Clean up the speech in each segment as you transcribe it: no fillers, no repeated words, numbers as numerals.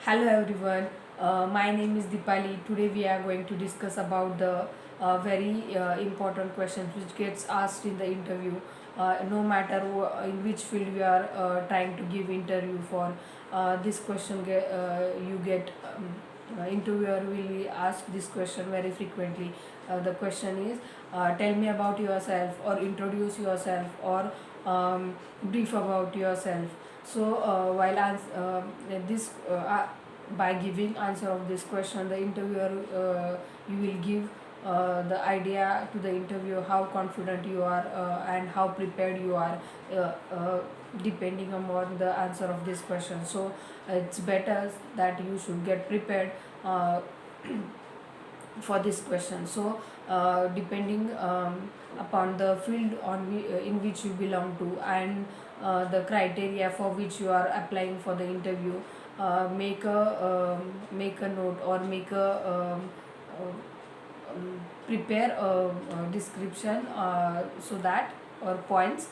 Hello everyone, my name is Dipali. Today we are going to discuss about the very important questions which gets asked in the interview. No matter in which field you are trying to give interview for, this question you get interviewer will ask this question very frequently. The question is, tell me about yourself or introduce yourself or brief about yourself. So this by giving answer of this question, the interviewer you will give the idea to the interviewer how confident you are and how prepared you are, uh, uh, depending upon the answer of this question. So it's better that you should get prepared uh, for this question. So depending upon the field in which you belong to and the criteria for which you are applying for the interview, make a note or make a prepare a description, so that or points,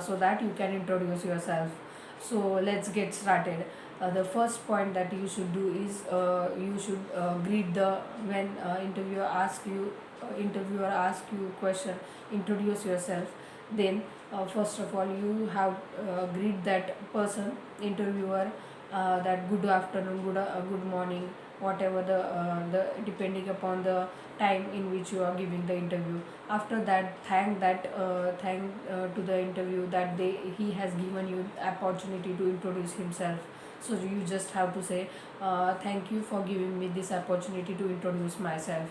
so that you can introduce yourself. So let's get started. The first point that you should do is, you should greet the when interviewer ask you question, introduce yourself. Then first of all you have greet that person, interviewer, that good afternoon, good morning, whatever the depending upon the time in which you are giving the interview. After that, thank to the interview that he has given you opportunity to introduce himself. So you just have to say, thank you for giving me this opportunity to introduce myself.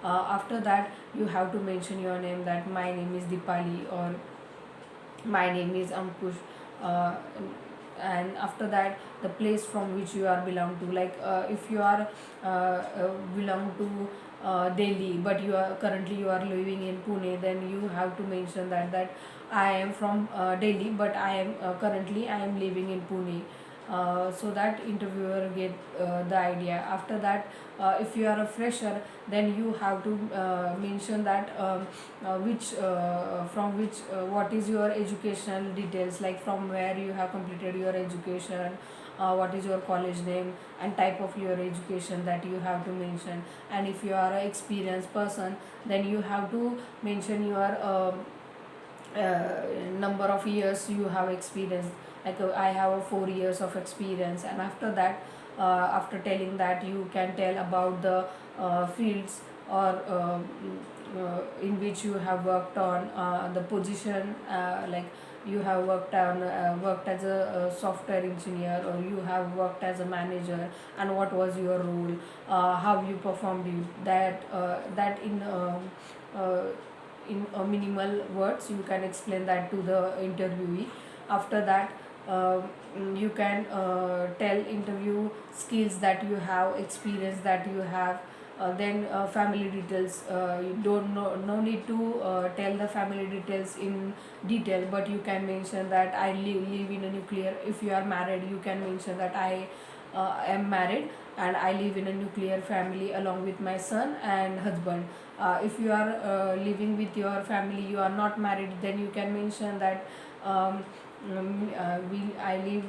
After that you have to mention your name, that my name is Dipali or my name is Ankush. uh, and after that the place from which you are belong to, like if you are belong to Delhi, but you are living in Pune, then you have to mention that I am from Delhi, but I am living in Pune, so that interviewer get the idea. After that, if you are a fresher, then you have to mention that which from which what is your educational details, like from where you have completed your education, what is your college name and type of your education that you have to mention. And if you are an experienced person, then you have to mention your number of years you have experienced, like I have 4 years of experience. And after that, after telling that, you can tell about the fields or in which you have worked on, the position, like you have worked as a software engineer, or you have worked as a manager, and what was your role, how you performed it, that uh, in minimal words you can explain that to the interviewee. After that, uh, you can tell interview skills that you have, experience that you have. Then family details, you don't know, no need to tell the family details in detail, but you can mention that I live in a nuclear. If you are married, you can mention that I am married and I live in a nuclear family along with my son and husband. If you are living with your family, you are not married, then you can mention that I live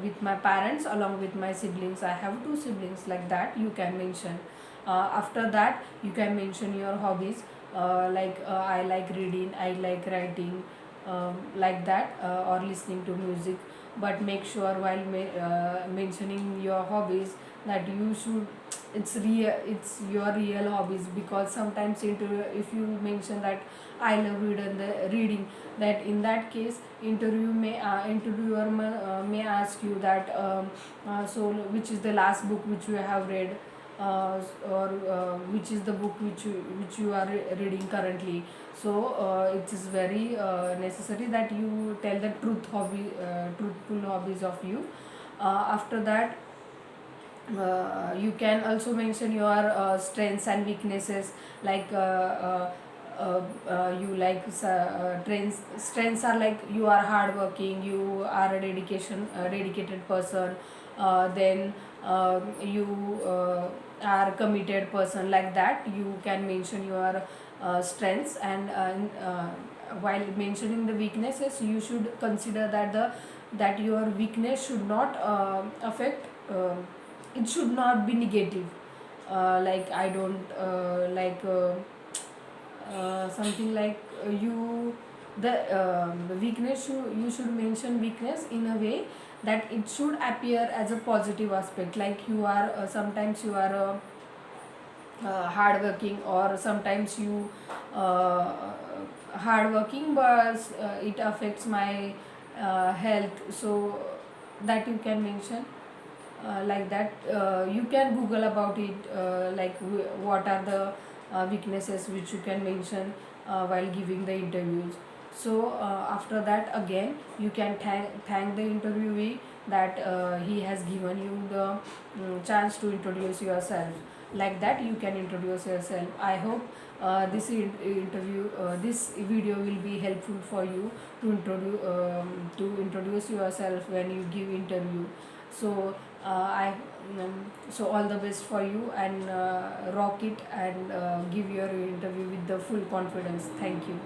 with my parents along with my siblings. I have two siblings, like that you can mention. After that, you can mention your hobbies, like I like reading, I like writing, like that, or listening to music. But make sure while mentioning your hobbies that you should, it's your real hobbies, because sometimes if you mention that I love reading, that in that case interviewer may ask you that, so which is the last book which you have read, or which is the book which you are reading currently. So it is very necessary that you tell the truthful hobbies of you. After that, you can also mention your strengths and weaknesses, like you like strengths are like you are hardworking, you are a dedicated person, then you are committed person, like that you can mention your strengths. And while mentioning the weaknesses, you should consider that your weakness should not affect it should not be negative. Like I don't something like the weakness, you should mention weakness in a way that it should appear as a positive aspect, like you are sometimes you are hardworking, or sometimes you hardworking but it affects my health, so that you can mention like that. You can google about it, what are the weaknesses which you can mention while giving the interviews. So after that, again you can thank the interviewee that he has given you the chance to introduce yourself. Like that you can introduce yourself. I hope this video will be helpful for you to introduce yourself when you give interview. So I so all the best for you, and rock it, and give your interview with the full confidence. Thank you.